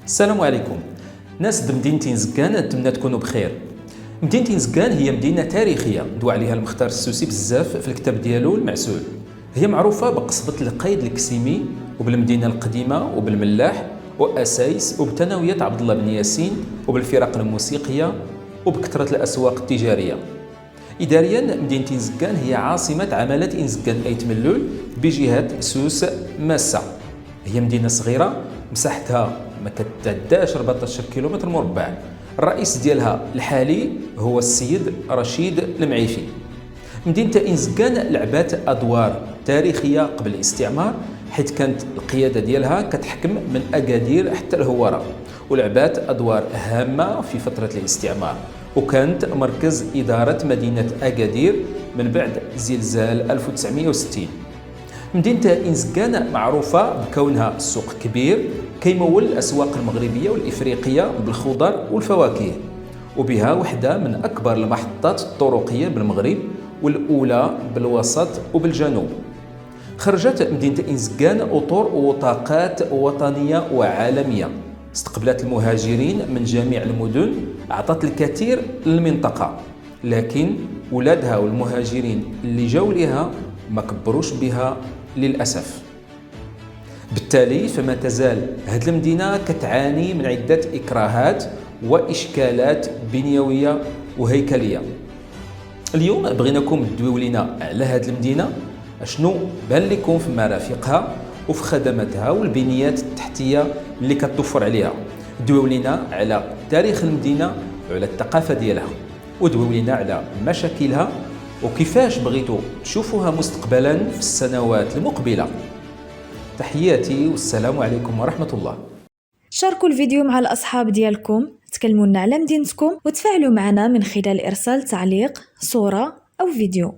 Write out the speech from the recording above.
السلام عليكم. ناس مدينة زكان، نتمنى تكونوا بخير. مدينة زكان هي مدينة تاريخية دوا عليها المختار السوسي بزاف في الكتاب ديالو المعسول. هي معروفة بقصبة القايد الكسيمي وبالمدينة القديمة وبالملاح وأسايس وبثانوية عبد الله بن ياسين وبالفرق الموسيقية وبكثرة الأسواق التجارية. إداريا مدينة زكان هي عاصمة عمالة زكان أيت ملول بجهة سوس ماسة. هي مدينة صغيرة مساحتها ما كتعداش 14 كيلومتر مربع. الرئيس ديالها الحالي هو السيد رشيد المعيفي. مدينة زكان لعبات أدوار تاريخية قبل الاستعمار، حيث كانت القيادة ديالها كتحكم من أكادير حتى الهوارة، ولعبات أدوار هامة في فترة الاستعمار، وكانت مركز إدارة مدينة أكادير من بعد زلزال 1960. مدينة زكان معروفة بكونها سوق كبير كيمول الأسواق المغربية والإفريقية بالخضر والفواكه، وبها وحدة من أكبر المحطات الطرقية بالمغرب والأولى بالوسط وبالجنوب. خرجت مدينة زكان أطر وطاقات وطنية وعالمية، استقبلت المهاجرين من جميع المدن، أعطت الكثير للمنطقة، لكن ولادها والمهاجرين اللي جاوا لها ما كبروش بها للأسف. بالتالي فما تزال هذه المدينة كتعاني من عدة إكراهات وإشكالات بنيوية وهيكلية. اليوم بغيناكم تدويو لينا على هذه المدينة، اشنو بان لكم في مرافقها وفي خدماتها والبنيات التحتية اللي كتوفر عليها. دويو لينا على تاريخ المدينة وعلى الثقافة ديالها، ودويو لينا على مشاكلها وكيفاش بغيتوا تشوفوها مستقبلا في السنوات المقبلة. تحياتي والسلام عليكم ورحمة الله. شاركوا الفيديو مع الأصحاب ديالكم، تكلمونا على مدينتكم وتفاعلوا معنا من خلال إرسال تعليق، صورة أو فيديو.